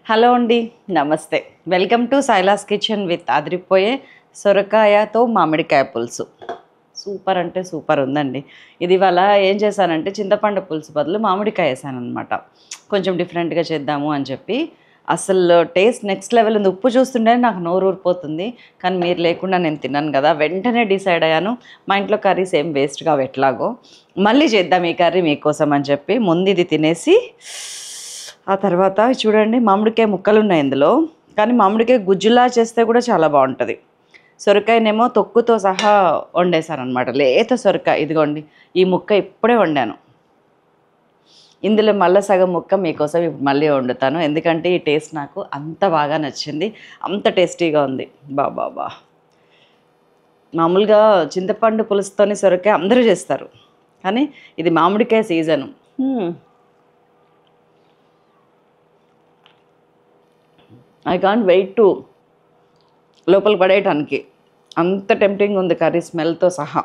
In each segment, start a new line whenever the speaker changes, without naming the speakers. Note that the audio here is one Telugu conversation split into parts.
హలో అండి, నమస్తే. Welcome to Silas kitchen with అదిరిపోయే సొరకాయతో మామిడికాయ పులుసు. సూపర్ అంటే సూపర్ ఉందండి. ఇది ఇవాళ ఏం చేశానంటే చింతపండు పులుసు బదులు మామిడికాయ వేసాను అనమాట. కొంచెం డిఫరెంట్గా చేద్దాము అని చెప్పి. అసలు టేస్ట్ నెక్స్ట్ లెవెల్ ఉంది. ఉప్పు చూస్తుంటే నాకు నోరు ఊరిపోతుంది, కానీ మీరు లేకుండా నేను తిన్నాను కదా, వెంటనే డిసైడ్ అయ్యాను మా ఇంట్లో కర్రీస్ ఏం వేస్ట్గా ఎట్లాగో మళ్ళీ చేద్దాం ఈ కర్రీ మీకోసం అని చెప్పి ముందు ఇది తినేసి ఆ తర్వాత చూడండి మామిడికాయ ముక్కలు ఉన్నాయి ఇందులో, కానీ మామిడికాయ గుజ్జులా చేస్తే కూడా చాలా బాగుంటుంది. సొరకాయనేమో తొక్కుతో సహా వండేసాను అనమాట, లేత సొరకాయ. ఇదిగోండి ఈ ముక్క ఇప్పుడే వండాను. ఇందులో మళ్ళీ సగం ముక్క మీకోసం ఇప్పుడు మళ్ళీ వండుతాను, ఎందుకంటే ఈ టేస్ట్ నాకు అంత బాగా నచ్చింది, అంత టేస్టీగా ఉంది. బాబా మామూలుగా చింతపండు పులుసుతోని సొరకాయ అందరూ చేస్తారు, కానీ ఇది మామిడికాయ season. I can't wait to లోపల పడేయటానికి, అంత టెంప్టింగ్ ఉంది కర్రీ స్మెల్తో సహా.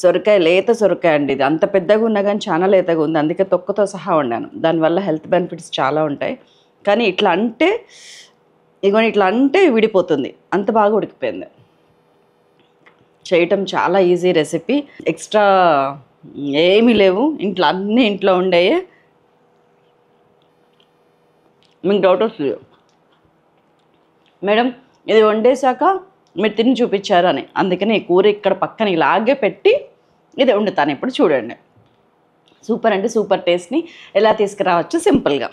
సొరకాయ లేత సొరకాయ అండి, ఇది అంత పెద్దగా ఉన్నా కానీ చాలా లేతగా ఉంది, అందుకే తొక్కతో సహా వండాను. దానివల్ల హెల్త్ బెనిఫిట్స్ చాలా ఉంటాయి. కానీ ఇట్లా అంటే ఇట్లా అంటే విడిపోతుంది, అంత బాగా ఉడికిపోయింది. చేయటం చాలా ఈజీ రెసిపీ, ఎక్స్ట్రా ఏమీ లేవు, ఇంట్లో అన్నీ ఇంట్లో ఉండేయే. మీకు డౌట్ వస్తుంది, మేడం ఇది వండేశాక మీరు తిని చూపించారు అని. అందుకని ఈ కూర ఇక్కడ పక్కన ఇలాగే పెట్టి ఇది వండుతాను ఇప్పుడు. చూడండి, సూపర్ అంటే సూపర్ టేస్ట్ని ఎలా తీసుకురావచ్చు సింపుల్గా.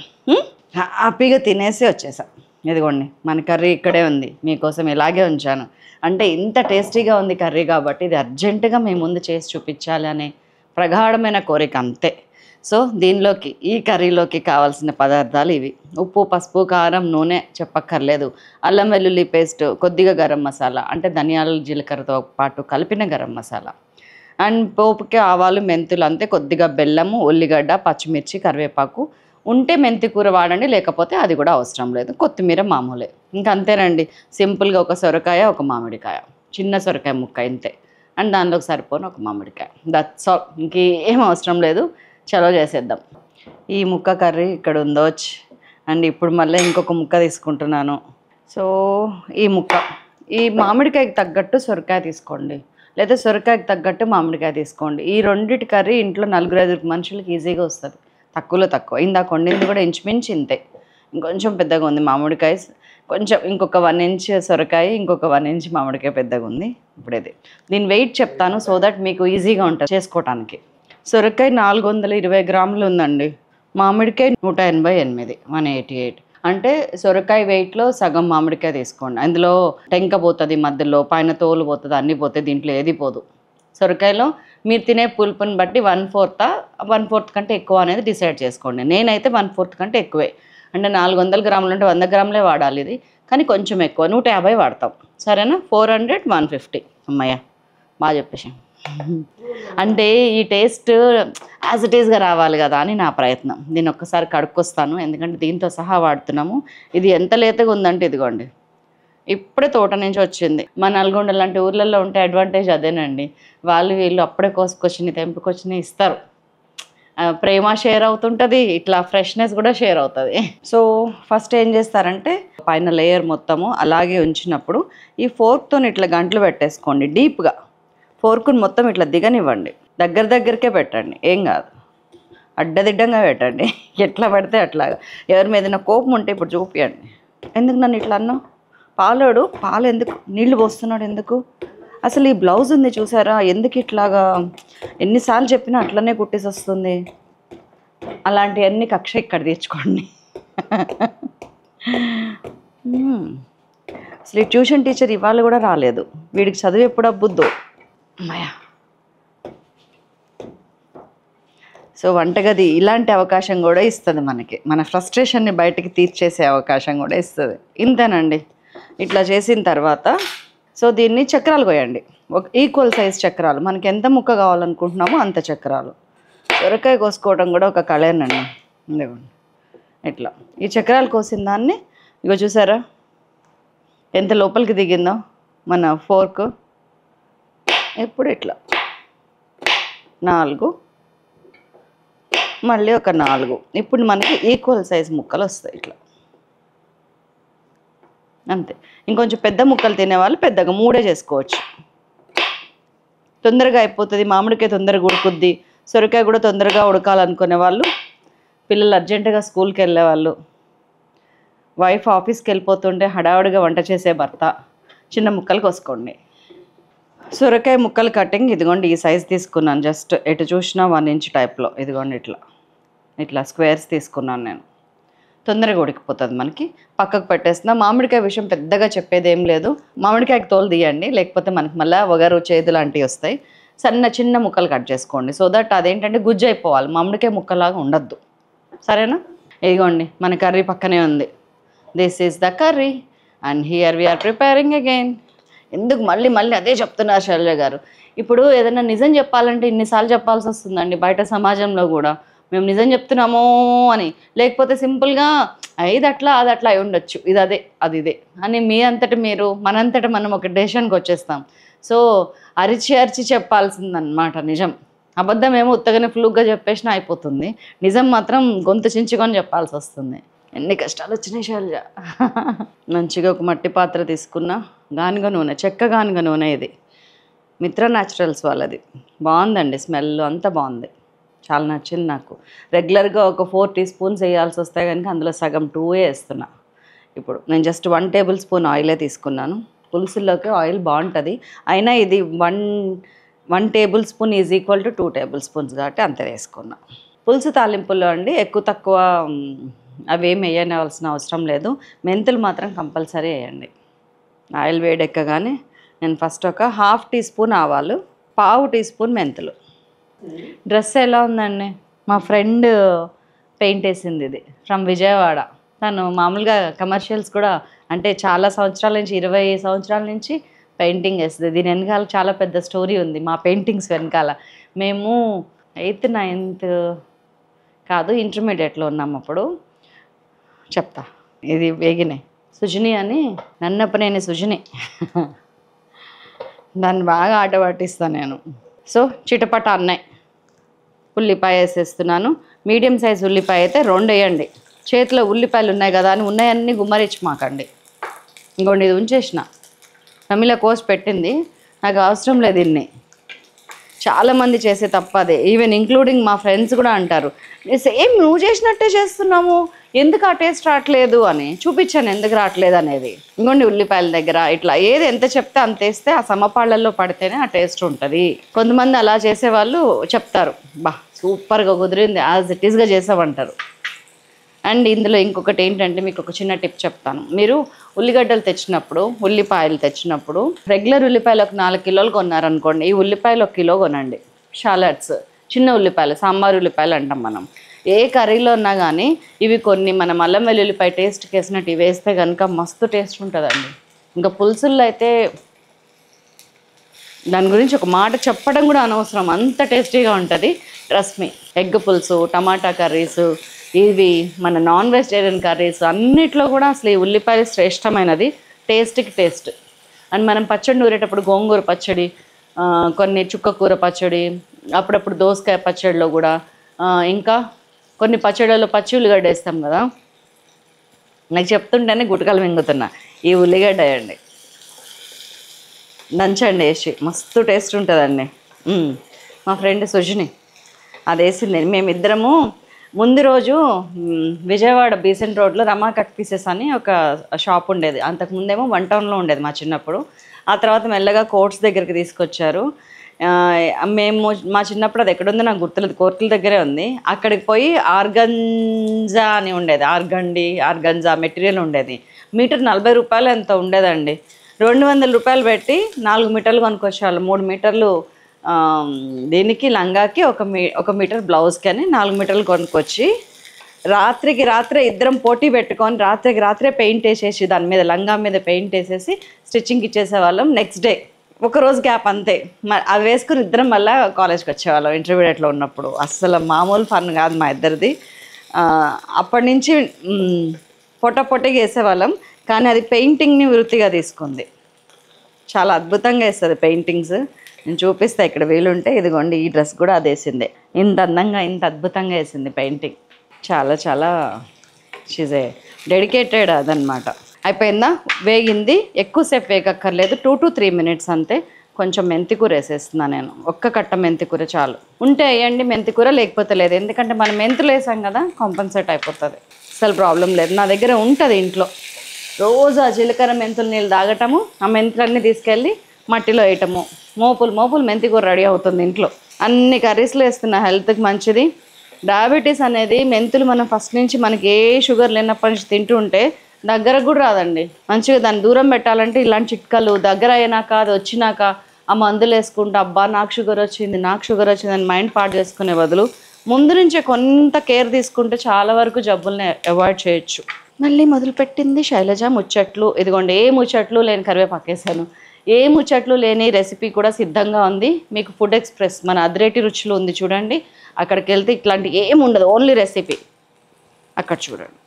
హ్యాపీగా తినేసి వచ్చేసా. ఇదిగోండి మన కర్రీ ఇక్కడే ఉంది, మీకోసం ఇలాగే ఉంచాను. అంటే ఇంత టేస్టీగా ఉంది కర్రీ కాబట్టి ఇది అర్జెంటుగా మీ ముందు చేసి చూపించాలి అనే ప్రగాఢమైన కోరిక, అంతే. సో దీనిలోకి, ఈ కర్రీలోకి కావాల్సిన పదార్థాలు ఇవి: ఉప్పు, పసుపు, కారం, నూనె చెప్పక్కర్లేదు, అల్లం వెల్లుల్లి పేస్ట్, కొద్దిగా గరం మసాలా అంటే ధనియాలు జీలకర్రతో పాటు కలిపిన గరం మసాలా, అండ్ పోపుకి ఆవాలు, మెంతులు అంతే, కొద్దిగా బెల్లము, ఉల్లిగడ్డ, పచ్చిమిర్చి, కరివేపాకు. ఉంటే మెంతి కూర వాడండి, లేకపోతే అది కూడా అవసరం లేదు, కొత్తిమీర మామూలే. ఇంకా అంతేనండి, సింపుల్గా ఒక సొరకాయ, ఒక మామిడికాయ, చిన్న సొరకాయ ముక్క ఇంతే, అండ్ దానిలోకి సరిపోను ఒక మామిడికాయ, దట్స్ ఆల్. ఇంకేం అవసరం లేదు, చలో చేసేద్దాం. ఈ ముక్క కర్రీ ఇక్కడ ఉందోచ్. అండ్ ఇప్పుడు మళ్ళీ ఇంకొక ముక్క తీసుకుంటున్నాను. సో ఈ ముక్క, ఈ మామిడికాయకి తగ్గట్టు సొరకాయ తీసుకోండి, లేదా సొరకాయకి తగ్గట్టు మామిడికాయ తీసుకోండి. ఈ రెండింటి కర్రీ ఇంట్లో 4-5 మనుషులకి ఈజీగా వస్తుంది, తక్కువలో తక్కువ. ఇందాక వండింది కూడా ఇంచుమించు ఇంతే, ఇంకొంచెం పెద్దగా ఉంది మామిడికాయ, కొంచెం ఇంకొక 1 ఇంచ్ సొరకాయ, ఇంకొక 1 ఇంచ్ మామిడికాయ పెద్దగా ఉంది. ఇప్పుడు ఇది దీని వెయిట్ చెప్తాను, సో దట్ మీకు ఈజీగా ఉంటుంది చేసుకోవటానికి. సొరకాయ 420 గ్రాములు ఉందండి, మామిడికాయ 188, 188. అంటే సొరకాయ వెయిట్లో సగం మామిడికాయ తీసుకోండి. అందులో టెంక పోతుంది, మధ్యలో పైన తోలు పోతుంది, అన్నీ పోతాయి, దీంట్లో ఏది పోదు. సొరకాయలో మీరు తినే పులుపుని బట్టి 1/4 కంటే ఎక్కువ అనేది డిసైడ్ చేసుకోండి. నేనైతే 1/4 కంటే ఎక్కువే, అంటే 400 గ్రాములు అంటే 100 గ్రాములే వాడాలి ఇది, కానీ కొంచెం ఎక్కువ 150 వాడతాం, సరేనా. 400, 150. అమ్మయ్య బాగా చెప్పేసి. అంటే ఈ టేస్ట్ యాజ్ ఇట్ ఈస్గా రావాలి కదా అని నా ప్రయత్నం. దీన్ని ఒక్కసారి కడుక్కొస్తాను, ఎందుకంటే దీంతో సహా వాడుతున్నాము. ఇది ఎంత లేతగా ఉందంటే ఇదిగోండి, ఇప్పుడే తోట నుంచి వచ్చింది. మా నల్గొండ లాంటి ఊర్లలో ఉంటే అడ్వాంటేజ్ అదేనండి, వాళ్ళు వీళ్ళు అప్పుడే కోసుకొచ్చి తెంపుకొచ్చి ఇస్తారు. ప్రేమ షేర్ అవుతుంటుంది, ఇట్లా ఫ్రెష్నెస్ కూడా షేర్ అవుతుంది. సో ఫస్ట్ ఏం చేస్తారంటే పైన లేయర్ మొత్తము అలాగే ఉంచినప్పుడు ఈ ఫోర్క్తో ఇట్లా గంటలు పెట్టేసుకోండి, డీప్గా ఫోర్కుని మొత్తం ఇట్లా దిగనివ్వండి, దగ్గరకే పెట్టండి, ఏం కాదు, అడ్డదిడ్డంగా పెట్టండి, ఎట్లా పడితే అట్లాగా. ఎవరి మీద కోపం ఉంటే ఇప్పుడు చూపియండి. ఎందుకు నన్ను ఇట్లా అన్నావు, పాలు ఎందుకు నీళ్లు పోస్తున్నాడు ఎందుకు, అసలు ఈ బ్లౌజ్ ఉంది చూసారా ఎందుకు ఇట్లాగా, ఎన్నిసార్లు చెప్పినా అట్లనే కుట్టేసి వస్తుంది. అలాంటివన్నీ కక్ష ఇక్కడ తీర్చుకోండి. అసలు ఈ ట్యూషన్ టీచర్ ఇవాళ కూడా రాలేదు, వీడికి చదువు ఎప్పుడు అబ్బుద్దో. అమ్మయ్య. సో వంటగది ఇలాంటి అవకాశం కూడా ఇస్తుంది మనకి, మన ఫ్రస్ట్రేషన్ని బయటకి తీర్చేసే అవకాశం కూడా ఇస్తుంది. ఇంతేనండి, ఇట్లా చేసిన తర్వాత సో దీన్ని చక్రాలు కోయండి, ఒక ఈక్వల్ సైజ్ చక్రాలు, మనకి ఎంత ముక్క కావాలనుకుంటున్నామో అంత చక్రాలు. సొరకాయ కోసుకోవడం కూడా ఒక కళేనండి. ఇదిగోండి ఇట్లా ఈ చక్రాలు కోసిన దాన్ని ఇగో చూసారా ఎంత లోపలికి దిగిందో మన ఫోర్క్. ఇప్పుడు ఇట్లా 4, మళ్ళీ ఒక 4. ఇప్పుడు మనకి ఈక్వల్ సైజ్ ముక్కలు వస్తాయి ఇట్లా, అంతే. ఇంకొంచెం పెద్ద ముక్కలు తినేవాళ్ళు పెద్దగా 3 చేసుకోవచ్చు, తొందరగా అయిపోతుంది. మామిడికాయ తొందరగా ఉడుకుద్ది, సొరకాయ కూడా తొందరగా ఉడకాలనుకునే వాళ్ళు, పిల్లలు అర్జెంటుగా స్కూల్కి వెళ్ళేవాళ్ళు, వైఫ్ ఆఫీస్కి వెళ్ళిపోతుంటే హడావుడిగా వంట చేసే భర్త, చిన్న ముక్కలు కోసుకోండి. సొరకాయ ముక్కలు కటింగ్ ఇదిగోండి ఈ సైజ్ తీసుకున్నాను. జస్ట్ ఎటు చూసినా 1 ఇంచ్ టైప్లో, ఇదిగోండి ఇట్లా స్క్వేర్స్ తీసుకున్నాను నేను. తొందరగా ఉడికిపోతుంది మనకి. పక్కకు పెట్టేస్తున్నా. మామిడికాయ విషయం పెద్దగా చెప్పేది ఏం లేదు. మామిడికాయకి తోలు తీయండి, లేకపోతే మనకి మళ్ళీ వగరు చేదు లాంటివి వస్తాయి. చిన్న ముక్కలు కట్ చేసుకోండి, సో దట్ అదేంటంటే గుజ్జు అయిపోవాలి, మామిడికాయ ముక్కలాగా ఉండద్దు, సరేనా? ఇదిగోండి మన కర్రీ పక్కనే ఉంది. This is the curry and here we are preparing again. ఎందుకు మళ్ళీ అదే చెప్తున్నారు శైలజ గారు. ఇప్పుడు ఏదైనా నిజం చెప్పాలంటే ఇన్నిసార్లు చెప్పాల్సి వస్తుందండి బయట సమాజంలో కూడా. మేము నిజం చెప్తున్నామో అని, లేకపోతే సింపుల్గా ఇది అట్లా అది అట్లా అయి ఉండొచ్చు, ఇది అదే అది ఇదే అని మీ అంతటి మీరు మనంతటి మనం ఒక డెసిషన్కి వచ్చేస్తాం. సో అరిచి చెప్పాల్సిందన్నమాట నిజం. అబద్ధం ఏమో ఉత్తగానే ఫ్లూక్గా చెప్పేసినా అయిపోతుంది, నిజం మాత్రం గొంతు చించుకొని చెప్పాల్సి వస్తుంది. ఎన్ని కష్టాలు వచ్చినాయి శైలజ. మంచిగా ఒక మట్టి పాత్ర తీసుకున్నా, గానుగ నూనె, చెక్క గానుగ నూనె, ఇది మిత్ర న్యాచురల్స్ వాళ్ళది. బాగుందండి, స్మెల్ అంతా బాగుంది, చాలా నచ్చింది నాకు. రెగ్యులర్గా ఒక 4 టీ స్పూన్స్ వేయాల్సి వస్తాయి కనుక అందులో సగం 2 వేస్తున్నా. ఇప్పుడు నేను జస్ట్ 1 టేబుల్ స్పూన్ ఆయిలే తీసుకున్నాను. పులుసుల్లోకి ఆయిల్ బాగుంటుంది, అయినా ఇది 1 table spoon is equal to 2 table spoons కాబట్టి అంత వేసుకున్నా. పులుసు తాలింపుల్లో అండి ఎక్కువ తక్కువ అవేం వేయవలసిన అవసరం లేదు. మెంతులు మాత్రం కంపల్సరీ వేయండి. ఆయిల్ వేడెక్కగానే నేను ఫస్ట్ ఒక 1/2 టీ స్పూన్ ఆవాలు, 1/4 టీ స్పూన్ మెంతులు. డ్రెస్ ఎలా ఉందండి? మా ఫ్రెండ్ పెయింట్ వేసింది, ఇది ఫ్రమ్ విజయవాడ. తను మామూలుగా కమర్షియల్స్ కూడా, అంటే చాలా సంవత్సరాల నుంచి 20 సంవత్సరాల నుంచి పెయింటింగ్ వేస్తుంది. దీని వెనకాల చాలా పెద్ద స్టోరీ ఉంది మా పెయింటింగ్స్ వెనకాల. మేము 8th 9th కాదు ఇంటర్మీడియట్లో ఉన్నాం అప్పుడు. చెప్తా, ఇది వేగినాయి. సుజని అని, నన్నపనేని సుజని, దాన్ని బాగా ఆట పట్టిస్తాను నేను. సో చిటపట అన్నాయి. ఉల్లిపాయ వేసేస్తున్నాను. మీడియం సైజ్ ఉల్లిపాయ అయితే 2 వేయండి. చేతిలో ఉల్లిపాయలు ఉన్నాయి కదా అని ఉన్నాయన్నీ గుమ్మరించి మాకండి. ఇంకోండి ఇది ఉంచేసిన, తమిళ కోసి పెట్టింది, నాకు అవసరం లేదు ఇన్ని. చాలామంది చేసే తప్పదే, ఈవెన్ ఇంక్లూడింగ్ మా ఫ్రెండ్స్ కూడా అంటారు, సేమ్ నువ్వు చేసినట్టే చేస్తున్నాము, ఎందుకు ఆ టేస్ట్ రావట్లేదు అని. చూపించాను ఎందుకు రావట్లేదు అనేది. ఇంకోండి ఉల్లిపాయల దగ్గర ఇట్లా ఏది ఎంత చెప్తే అంత వేస్తే ఆ సమపాళ్ళల్లో పడితేనే ఆ టేస్ట్ ఉంటుంది. కొంతమంది అలా చేసేవాళ్ళు చెప్తారు, బా సూపర్గా కుదిరింది, యాజ్ ఇట్ ఈస్గా చేసామంటారు. అండ్ ఇందులో ఇంకొకటి ఏంటంటే మీకు ఒక చిన్న టిప్ చెప్తాను. మీరు ఉల్లిగడ్డలు తెచ్చినప్పుడు, ఉల్లిపాయలు తెచ్చినప్పుడు, రెగ్యులర్ ఉల్లిపాయలు ఒక 4 కిలోలు కొన్నారనుకోండి, ఈ ఉల్లిపాయలు 1 కిలో కొనండి. షాలట్స్, చిన్న ఉల్లిపాయలు, సాంబార్ ఉల్లిపాయలు అంటాం మనం. ఏ కర్రీలో ఉన్నా కానీ ఇవి కొన్ని మనం అల్లం వెల్లుల్లిపాయ టేస్ట్కి వేసినట్టు ఇవి వేస్తే కనుక మస్తు టేస్ట్ ఉంటుందండి. ఇంకా పులుసుల్లో అయితే దాని గురించి ఒక మాట చెప్పడం కూడా అనవసరం, అంత టేస్టీగా ఉంటుంది. Trust me. ఎగ్ పులుసు, టమాటా కర్రీస్, ఇవి మన నాన్ వెజిటేరియన్ కర్రీస్ అన్నిట్లో కూడా అసలు ఈ ఉల్లిపాయలు శ్రేష్టమైనది, టేస్ట్కి టేస్ట్. అండ్ మనం పచ్చడి నూరేటప్పుడు గోంగూర పచ్చడి, కొన్ని చుక్కకూర పచ్చడి, అప్పుడప్పుడు దోసకాయ పచ్చడిలో కూడా, ఇంకా కొన్ని పచ్చడిలో పచ్చి ఉల్లిగడ్డ వేస్తాం కదా, నాకు చెప్తుంటేనే గుటకలు మింగుతున్నా. ఈ ఉల్లిగడ్డ వేయండి, దంచండి, వేసి మస్తు టేస్ట్ ఉంటుందండి. మా ఫ్రెండ్ సుజని అది వేసింది. మేమిద్దరము ముందు రోజు విజయవాడ బీసెంట్ రోడ్లో రమా కట్ పీసెస్ అని ఒక షాప్ ఉండేది. అంతకుముందేమో 1 టౌన్లో ఉండేది మా చిన్నప్పుడు. ఆ తర్వాత మెల్లగా కోర్ట్స్ దగ్గరికి తీసుకొచ్చారు. మేము మా చిన్నప్పుడు అది ఎక్కడుందో నాకు గుర్తులేదు, కోర్టుల దగ్గరే ఉంది. అక్కడికి పోయి ఆర్గంజా అని ఉండేది, ఆర్గంజా మెటీరియల్ ఉండేది. మీటర్ 40 రూపాయలు ఎంత ఉండేదండి. 200 రూపాయలు పెట్టి 4 మీటర్లు కొనుక్కొచ్చేవాళ్ళు. 3 మీటర్లు దీనికి లంగాకి, 1 మీటర్ బ్లౌజ్కి అని 4 మీటర్లు కొనుక్కొచ్చి రాత్రికి రాత్రే ఇద్దరం పోటీ పెట్టుకొని రాత్రికి రాత్రే పెయింట్ వేసేసి దాని మీద లంగా మీద పెయింట్ వేసేసి స్టిచ్చింగ్ ఇచ్చేసేవాళ్ళం. నెక్స్ట్ డే ఒకరోజు గ్యాప్ అంతే, అది వేసుకుని ఇద్దరం మళ్ళీ కాలేజ్కి వచ్చేవాళ్ళం ఇంటర్మీడియట్లో ఉన్నప్పుడు. అస్సలు మామూలు ఫన్ కాదు మా ఇద్దరిది. అప్పటి నుంచి పొట్టగా వేసేవాళ్ళం. కానీ అది పెయింటింగ్ని వృత్తిగా తీసుకుంది, చాలా అద్భుతంగా వేస్తుంది పెయింటింగ్స్. నేను చూపిస్తా ఇక్కడ వీలుంటే. ఇదిగోండి ఈ డ్రెస్ కూడా అది వేసిందే. ఇంత అందంగా ఇంత అద్భుతంగా వేసింది పెయింటింగ్. చాలా చాలా షీజ్ ఏ డెడికేటెడ్ అదనమాట. అయిపోయిందా? వేగింది. ఎక్కువసేపు వేగక్కర్లేదు, 2 to 3 minutes అంతే. కొంచెం మెంతికూర వేసేస్తున్నాను నేను. ఒక్క కట్ట మెంతికూర చాలు. ఉంటే వేయండి మెంతికూర, లేకపోతే లేదు. ఎందుకంటే మనం మెంతులు వేసాం కదా, కాంపన్సేట్ అయిపోతుంది. అసలు ప్రాబ్లం లేదు. నా దగ్గర ఉంటుంది ఇంట్లో. రోజు ఆ జీలకర్ర మెంతులు నీళ్ళు తాగటము, ఆ మెంతులన్నీ తీసుకెళ్ళి మట్టిలో వేయటము, మోపులు మెంతికూర రెడీ అవుతుంది ఇంట్లో. అన్ని కర్రీస్లో వేస్తున్నా, హెల్త్కి మంచిది. డయాబెటీస్ అనేది మెంతులు మనం ఫస్ట్ నుంచి మనకి ఏ షుగర్ లేనప్పటి నుంచి తింటూ ఉంటే దగ్గరకు కూడా రాదండి. మంచిగా దాన్ని దూరం పెట్టాలంటే ఇలాంటి చిట్కాలు దగ్గర అయినాక, అది వచ్చినాక ఆ మందులు వేసుకుంటూ అబ్బా నాకు షుగర్ వచ్చింది అని మైండ్ పాడు చేసుకునే బదులు ముందు నుంచే కొంత కేర్ తీసుకుంటే చాలా వరకు జబ్బుల్ని అవాయిడ్ చేయొచ్చు. మళ్ళీ మొదలుపెట్టింది శైలజ ముచ్చట్లు. ఇదిగోండి ఏ ముచ్చట్లు లేని కరివేపాకు వేసాను. ఏ ముచ్చట్లు లేని రెసిపీ కూడా సిద్ధంగా ఉంది. మీకు ఫుడ్ ఎక్స్ప్రెస్ మన అదిరేటి రుచులు ఉంది చూడండి, అక్కడికి వెళ్తే ఇట్లాంటి ఏమి ఉండదు, ఓన్లీ రెసిపీ. అక్కడ చూడండి.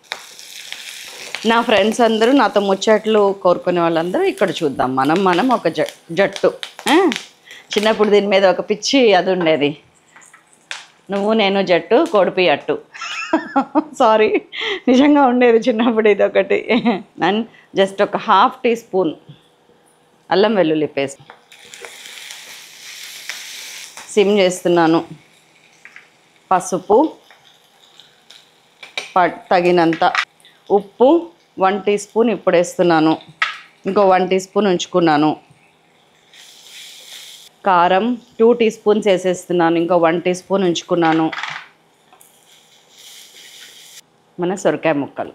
నా ఫ్రెండ్స్ అందరూ నాతో ముచ్చట్లు కోరుకునే వాళ్ళందరూ ఇక్కడ చూద్దాం. మనం ఒక జట్టు. చిన్నప్పుడు దీని మీద ఒక పిచ్చి అది ఉండేది, నువ్వు నేను జట్టు కోడిపి అట్టు. సారీ, నిజంగా ఉండేది చిన్నప్పుడు ఇది ఒకటి. అండ్ జస్ట్ ఒక 1/2 teaspoon అల్లం వెల్లుల్లి పేస్ట్ సిమ్ చేస్తున్నాను. పసుపు తగినంత, ఉప్పు 1 teaspoon ఇప్పుడు వేస్తున్నాను, ఇంకో 1 teaspoon ఉంచుకున్నాను. కారం 2 teaspoons వేసేస్తున్నాను, ఇంకో 1 teaspoon ఉంచుకున్నాను. మన సొరకాయ ముక్కలు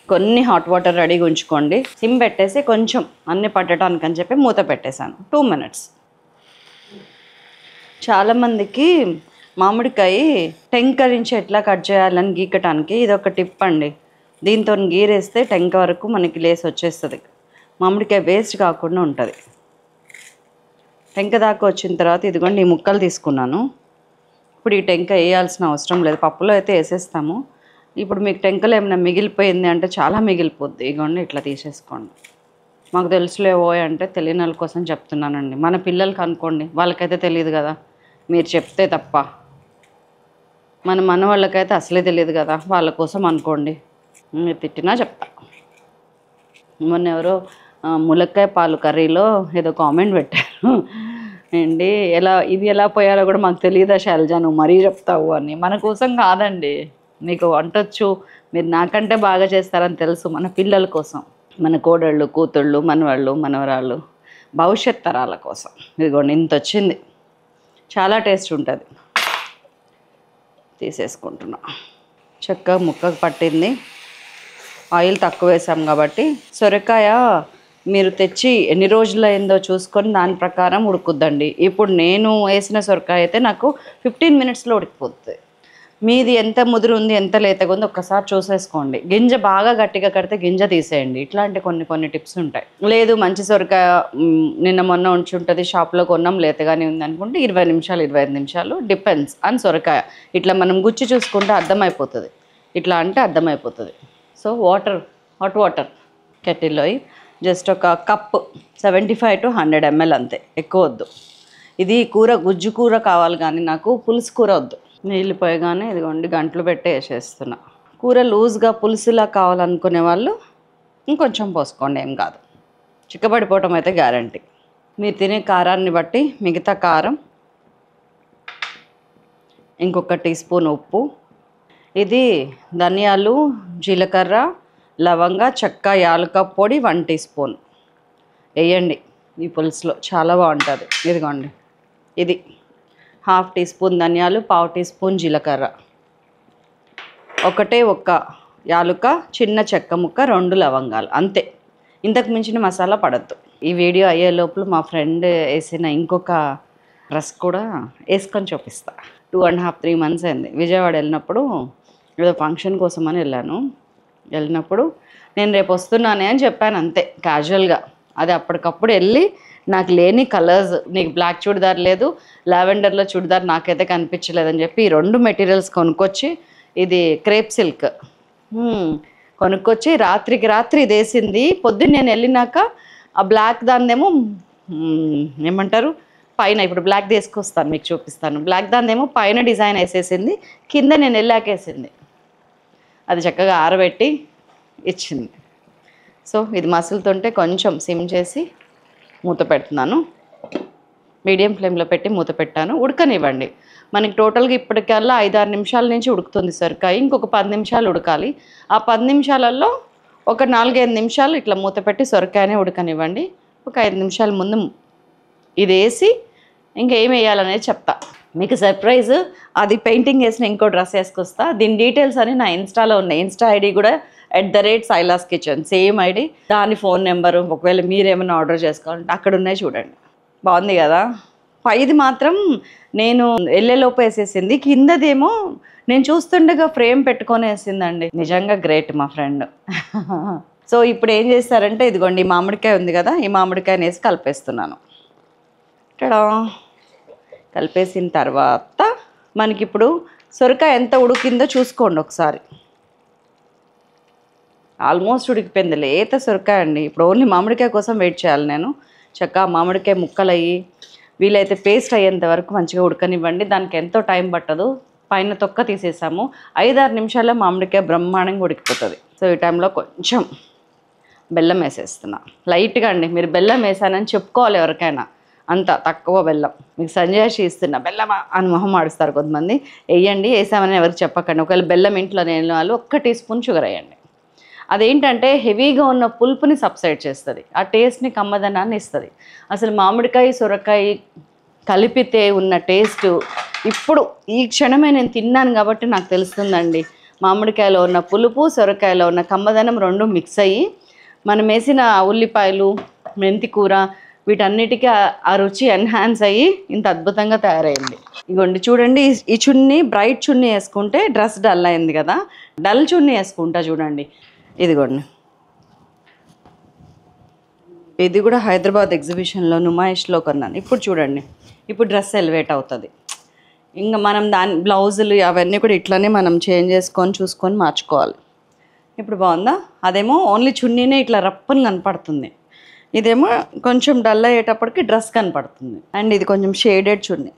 కొన్ని హాట్ వాటర్ రెడీగా ఉంచుకోండి. సిమ్ పెట్టేసి కొంచెం అన్నీ పట్టడానికి అని చెప్పి మూత పెట్టేశాను. 2 minutes. చాలామందికి మామిడికాయ టెంక నుంచి ఎట్లా కట్ చేయాలని గీకటానికి ఇది ఒక టిప్ అండి. దీంతో గీరేస్తే టెంక వరకు మనకి లేసి వచ్చేస్తుంది, మామిడికాయ వేస్ట్ కాకుండా ఉంటుంది. టెంక దాకా వచ్చిన తర్వాత ఇదిగోండి ఈ ముక్కలు తీసుకున్నాను. ఇప్పుడు ఈ టెంక వేయాల్సిన అవసరం లేదు, పప్పులో అయితే వేసేస్తాము. ఇప్పుడు మీకు టెంకలో ఏమైనా మిగిలిపోయింది అంటే చాలా మిగిలిపోద్ది. ఇదిగోండి ఇట్లా తీసేసుకోండి. మాకు తెలుసులేవో అంటే తెలియని వాళ్ళ కోసం చెప్తున్నానండి. మన పిల్లలకి అనుకోండి, వాళ్ళకైతే తెలియదు కదా, మీరు చెప్తే తప్ప. మన వాళ్ళకైతే అసలే తెలియదు కదా, వాళ్ళ కోసం అనుకోండి. మీరు తిట్టినా చెప్తా. మొన్న ఎవరో ములక్కాయ పాలు కర్రీలో ఏదో కామెంట్ పెట్టారు అండి, ఇది ఎలా పోయాలో కూడా మాకు తెలియదా శైలజ, నువ్వు మరీ చెప్తావు అని. మన కోసం కాదండి, మీకు వంటొచ్చు, మీరు నాకంటే బాగా చేస్తారని తెలుసు. మన పిల్లల కోసం, మన కోడళ్ళు కూతుళ్ళు మనవాళ్ళు మనవరాళ్ళు భవిష్యత్ తరాల కోసం. ఇదిగోండి ఇంత వచ్చింది, చాలా టేస్ట్ ఉంటుంది. తీసేసుకుంటున్నా. చక్కగా ముక్కకు పట్టింది. ఆయిల్ తక్కువ వేసాం కాబట్టి సొరకాయ మీరు తెచ్చి ఎన్ని రోజులు అయిందో చూసుకొని దాని ప్రకారం ఉడుకుద్దండి. ఇప్పుడు నేను వేసిన సొరకాయ అయితే నాకు 15 minutesలో ఉడికిపోతుంది. మీది ఎంత ముదురు ఉంది ఎంత లేతగా ఉంది ఒక్కసారి చూసేసుకోండి. గింజ బాగా గట్టిగా కడితే గింజ తీసేయండి. ఇట్లాంటి కొన్ని టిప్స్ ఉంటాయి. లేదు మంచి సొరకాయ నిన్న మొన్న ఉంచి ఉంటుంది, షాప్లో కొన్నాం లేతగానే ఉంది అనుకుంటే 20 నిమిషాలు 25 నిమిషాలు డిపెండ్స్ ఆన్ సొరకాయ. ఇట్లా మనం గుచ్చి చూసుకుంటే అర్థమైపోతుంది, ఇట్లా అంటే అర్థమైపోతుంది. సో హాట్ వాటర్ కెటిల్లో జస్ట్ ఒక కప్పు 75 to 100 ml అంతే, ఎక్కువ వద్దు. ఇది కూర గుజ్జు కూర కావాలి కానీ నాకు పులుసు కూర వద్దు. నీళ్ళు పోయగానే ఇదిగోండి గంటలు పెట్టి వేసేస్తున్నా. కూర లూజ్గా పులుసులా కావాలనుకునే వాళ్ళు ఇంకొంచెం పోసుకోండి, ఏం కాదు. చిక్కబడిపోవటం అయితే గ్యారంటీ. మీరు తినే కారాన్ని బట్టి మిగతా కారం, ఇంకొక teaspoon ఉప్పు. ఇది ధనియాలు జీలకర్ర లవంగ చెక్క యాలక పొడి 1 teaspoon వేయండి ఈ పులుసులో, చాలా బాగుంటుంది. ఇదిగోండి ఇది 1/2 teaspoon ధనియాలు, 1/2 teaspoon జీలకర్ర, ఒక్క యాలుక, చిన్న చెక్క ముక్క, 2 లవంగాలు అంతే. ఇంతకు మించిన మసాలా పడద్దు. ఈ వీడియో అయ్యే లోపల మా ఫ్రెండ్ వేసిన ఇంకొక డ్రెస్ కూడా వేసుకొని చూపిస్తా. 2.5-3 months అయింది. విజయవాడ వెళ్ళినప్పుడు ఏదో ఫంక్షన్ కోసం అని వెళ్ళినప్పుడు నేను రేపు వస్తున్నానే అని చెప్పాను అంతే క్యాజువల్గా. అది అప్పటికప్పుడు వెళ్ళి నాకు లేని కలర్స్, నీకు బ్లాక్ చూడిదార్ లేదు, లావెండర్లో చూడిదార్ నాకైతే కనిపించలేదని చెప్పి ఈ 2 మెటీరియల్స్ కొనుక్కొచ్చి, ఇది క్రేప్ సిల్క్ కొనుక్కొచ్చి రాత్రికి రాత్రి ఇది వేసింది. పొద్దున్న నేను వెళ్ళినాక ఆ బ్లాక్ దాన్నేమో ఏమంటారు పైన, ఇప్పుడు బ్లాక్ తీసుకొస్తాను మీకు చూపిస్తాను. బ్లాక్ దాన్నేమో పైన డిజైన్ వేసేసింది, కింద నేను వెళ్ళాకేసింది. అది చక్కగా ఆరబెట్టి ఇచ్చింది. సో ఇది మసులుతుంటే కొంచెం సిమ్ చేసి మూత పెడుతున్నాను. మీడియం ఫ్లేమ్లో పెట్టి మూత పెట్టాను. ఉడకనివ్వండి. మనకి టోటల్గా ఇప్పటికల్లా 5-6 నిమిషాల నుంచి ఉడుకుతుంది సొరకాయ. ఇంకొక 10 నిమిషాలు ఉడకాలి. ఆ 10 నిమిషాలలో ఒక 4-5 నిమిషాలు ఇట్లా మూత పెట్టి సొరకాయనే ఉడకనివ్వండి. ఒక 5 నిమిషాల ముందు ఇది వేసి ఇంకా ఏం వేయాలనేది చెప్తా మీకు. సర్ప్రైజ్, అది పెయింటింగ్ వేసిన ఇంకో డ్రెస్ వేసుకొస్తా. దీని డీటెయిల్స్ అని నా ఇన్స్టాలో ఉన్నాయి. ఇన్స్టా ఐడి కూడా @Sailas Kitchen, సేమ్ ఐడి. దాని ఫోన్ నెంబరు ఒకవేళ మీరేమైనా ఆర్డర్ చేసుకోవాలంటే అక్కడ ఉన్నాయి చూడండి. బాగుంది కదా. పైది మాత్రం నేను వెళ్ళేలోపు వేసేసింది, కిందదేమో నేను చూస్తుండగా ఫ్రేమ్ పెట్టుకొని వేసిందండి. నిజంగా గ్రేట్ మా ఫ్రెండ్. సో ఇప్పుడు ఏం చేస్తారంటే ఇదిగోండి, ఈ మామిడికాయ ఉంది కదా, ఈ మామిడికాయని వేసి కలిపేస్తున్నాను. ఇక్కడ కలిపేసిన తర్వాత మనకిప్పుడు సొరకాయ ఎంత ఉడికిందో చూసుకోండి ఒకసారి. ఆల్మోస్ట్ ఉడికిపోయింది. లేత సొరకాయ అండి. ఇప్పుడు ఓన్లీ మామిడికాయ కోసం వెయిట్ చేయాలి నేను. చక్కగా మామిడికాయ ముక్కలు అయ్యి వీలైతే పేస్ట్ అయ్యేంత వరకు మంచిగా ఉడకనివ్వండి. దానికి ఎంతో టైం పట్టదు. పైన తొక్క తీసేసాము. 5-6 నిమిషాల్లో మామిడికాయ బ్రహ్మాండంగా ఉడికిపోతుంది. సో ఈ టైంలో కొంచెం బెల్లం వేసేస్తున్నా లైట్గా అండి. మీరు బెల్లం వేసానని చెప్పుకోవాలి ఎవరికైనా, అంత తక్కువ బెల్లం. మీకు సంజాయిషి ఇస్తున్నా, బెల్లమా అని మొహం ఆడుస్తారు కొంతమంది. వేయండి, వేసామని ఎవరికి చెప్పకండి. ఒకవేళ బెల్లం ఇంట్లో లేని వాళ్ళు 1 టీ స్పూన్ షుగర్ వేయండి. అదేంటంటే హెవీగా ఉన్న పులుపుని సబ్సైడ్ చేస్తుంది, ఆ టేస్ట్ని కమ్మదనాన్ని ఇస్తుంది. అసలు మామిడికాయ సొరకాయ కలిపితే ఉన్న టేస్ట్ ఇప్పుడు ఈ క్షణమే నేను తిన్నాను కాబట్టి నాకు తెలుస్తుందండి. మామిడికాయలో ఉన్న పులుపు, సొరకాయలో ఉన్న కమ్మదనం రెండు మిక్స్ అయ్యి మనం వేసిన ఉల్లిపాయలు, మెంతి కూర వీటన్నిటికీ ఆ రుచి ఎన్హాన్స్ అయ్యి ఇంత అద్భుతంగా తయారైంది. ఇగోండి చూడండి, ఈ చున్నీ బ్రైట్ చున్నీ వేసుకుంటే డ్రెస్ డల్ అయింది కదా, డల్ చున్నీ వేసుకుంటా చూడండి. ఇదిగోండి, ఇది కూడా హైదరాబాద్ ఎగ్జిబిషన్లో నుమాయిష్లో కొన్నాను. ఇప్పుడు చూడండి, ఇప్పుడు డ్రెస్ ఎలివేట్ అవుతుంది. ఇంకా మనం దాని బ్లౌజులు అవన్నీ కూడా ఇట్లానే మనం చేంజ్ చేసుకొని చూసుకొని మార్చుకోవాలి. ఇప్పుడు బాగుందా? అదేమో ఓన్లీ చున్నీనే ఇట్లా రప్పని కనపడుతుంది, ఇదేమో కొంచెం డల్ అయ్యేటప్పటికి డ్రెస్ కనపడుతుంది. అండ్ ఇది కొంచెం షేడెడ్ చున్నీ.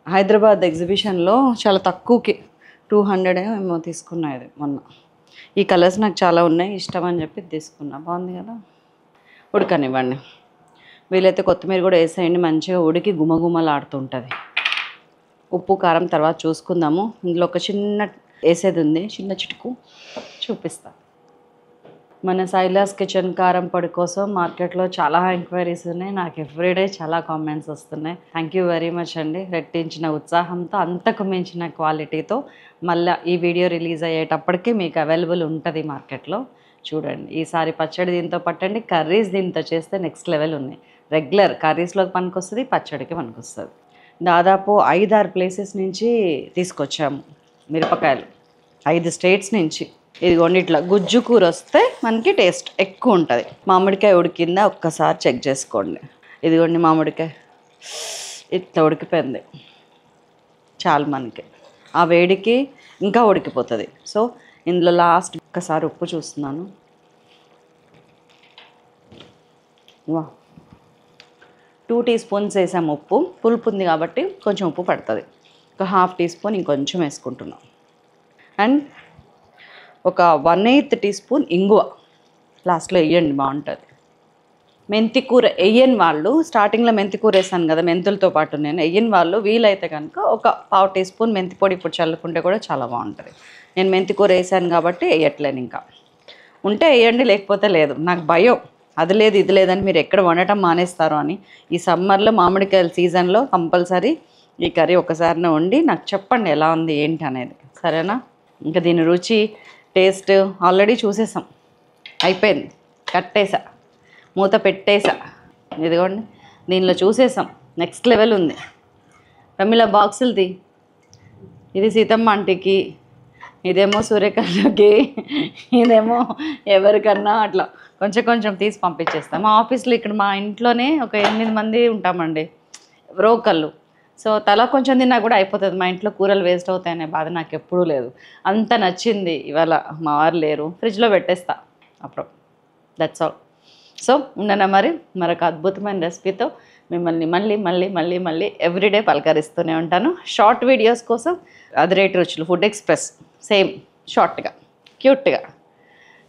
హైదరాబాద్ ఎగ్జిబిషన్లో చాలా తక్కువకి 200 ఏమో తీసుకున్నా. ఇది మొన్న ఈ కలర్స్ నాకు చాలా ఉన్నాయి, ఇష్టం అని చెప్పి తీసుకున్నా. బాగుంది కదా. ఉడకనివ్వండి. వీలైతే కొత్తిమీర కూడా వేసేయండి, మంచిగా ఉడికి గుమగుమలాడుతుంటుంది. ఉప్పు కారం తర్వాత చూసుకుందాము. ఇందులో ఒక చిన్న వేసేది ఉంది, చిన్న చిటుకు చూపిస్తా. మన సైలాస్ కిచెన్ కారం పొడి కోసం మార్కెట్లో చాలా ఎంక్వైరీస్ ఉన్నాయి. నాకు ఎవ్రీడే చాలా కామెంట్స్ వస్తున్నాయి. థ్యాంక్ యూ వెరీ మచ్ అండి. రెట్టించిన ఉత్సాహంతో, అంతకు మించిన క్వాలిటీతో మళ్ళీ ఈ వీడియో రిలీజ్ అయ్యేటప్పటికీ మీకు అవైలబుల్ ఉంటుంది మార్కెట్లో. చూడండి, ఈసారి పచ్చడి దీంతో పట్టండి, కర్రీస్ దీంతో చేస్తే నెక్స్ట్ లెవెల్ ఉన్నాయి. రెగ్యులర్ కర్రీస్లోకి పనికొస్తుంది, పచ్చడికి పనికొస్తుంది. దాదాపు 5-6 ప్లేసెస్ నుంచి తీసుకొచ్చాము మిరపకాయలు, 5 స్టేట్స్ నుంచి. ఇదిగోండి, ఇట్లా గుజ్జు కూర వస్తే మనకి టేస్ట్ ఎక్కువ ఉంటుంది. మామిడికాయ ఉడికిందా ఒక్కసారి చెక్ చేసుకోండి. ఇదిగోండి మామిడికాయ ఇట్లా ఉడికిపోయింది చాలు. మనకి ఆ వేడికి ఇంకా ఉడికిపోతుంది. సో ఇందులో లాస్ట్ ఒక్కసారి ఉప్పు చూస్తున్నాను. వా 2 టీ స్పూన్స్ వేసాము ఉప్పు. పులుపు ఉంది కాబట్టి కొంచెం ఉప్పు పడుతుంది. ఒక 1/2 టీ స్పూన్ ఇంకొంచెం వేసుకుంటున్నాం. అండ్ ఒక 1/8 టీ స్పూన్ ఇంగువ లాస్ట్లో వేయండి, బాగుంటుంది. మెంతి కూర వేయని వాళ్ళు, స్టార్టింగ్లో మెంతి కూర వేసాను కదా మెంతులతో పాటు, నేను వేయని వాళ్ళు వీలైతే కనుక ఒక 1/2 టీ స్పూన్ మెంతి పొడి ఇప్పుడు చల్లుకుంటే కూడా చాలా బాగుంటుంది. నేను మెంతి కూర వేసాను కాబట్టి వేయట్లేను. ఇంకా ఉంటే వేయండి, లేకపోతే లేదు. నాకు భయం, అది లేదు ఇది లేదని మీరు ఎక్కడ వండటం మానేస్తారు అని. ఈ సమ్మర్లో మామిడికాయల సీజన్లో కంపల్సరీ ఈ కర్రీ ఒకసారినే వండి నాకు చెప్పండి ఎలా ఉంది ఏంటి అనేది, సరేనా? ఇంకా దీని రుచి టేస్ట్ ఆల్రెడీ చూసేసాం, అయిపోయింది. కట్టేసా, మూత పెట్టేసా. ఇదిగోండి, దీనిలో చూసేసాం. నెక్స్ట్ లెవెల్ ఉంది. ప్రమిళ బాక్సులది, ఇది సీతమ్మ ఆంటీకి, ఇదేమో సూర్యకళకి, ఇదేమో ఎవరికన్నా అట్లా కొంచెం కొంచెం తీసి పంపించేస్తాం. మా ఆఫీస్లో ఇక్కడ మా ఇంట్లోనే ఒక 8 మంది ఉంటామండి, ఎవరో ఒకళ్ళు. సో తల కొంచెం తిన్నా కూడా అయిపోతుంది. మా ఇంట్లో కూరలు వేస్ట్ అవుతాయనే బాధ నాకు ఎప్పుడూ లేదు. అంత నచ్చింది. ఇవాళ మా వారు లేరు, ఫ్రిడ్జ్లో పెట్టేస్తా అప్పుడు. That's all. సో ఉండనా మరి మరొక అద్భుతమైన రెసిపీతో మిమ్మల్ని మళ్ళీ మళ్ళీ మళ్ళీ మళ్ళీ ఎవ్రీడే పలకరిస్తూనే ఉంటాను. షార్ట్ వీడియోస్ కోసం అదిరేటి రుచులు ఫుడ్ ఎక్స్ప్రెస్, సేమ్ షార్ట్గా క్యూట్గా,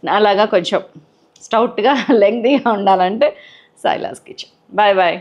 అలాగా కొంచెం స్టౌట్గా లెంగ్తీగా ఉండాలంటే సాయిలాస్ కిచెన్. Bye bye.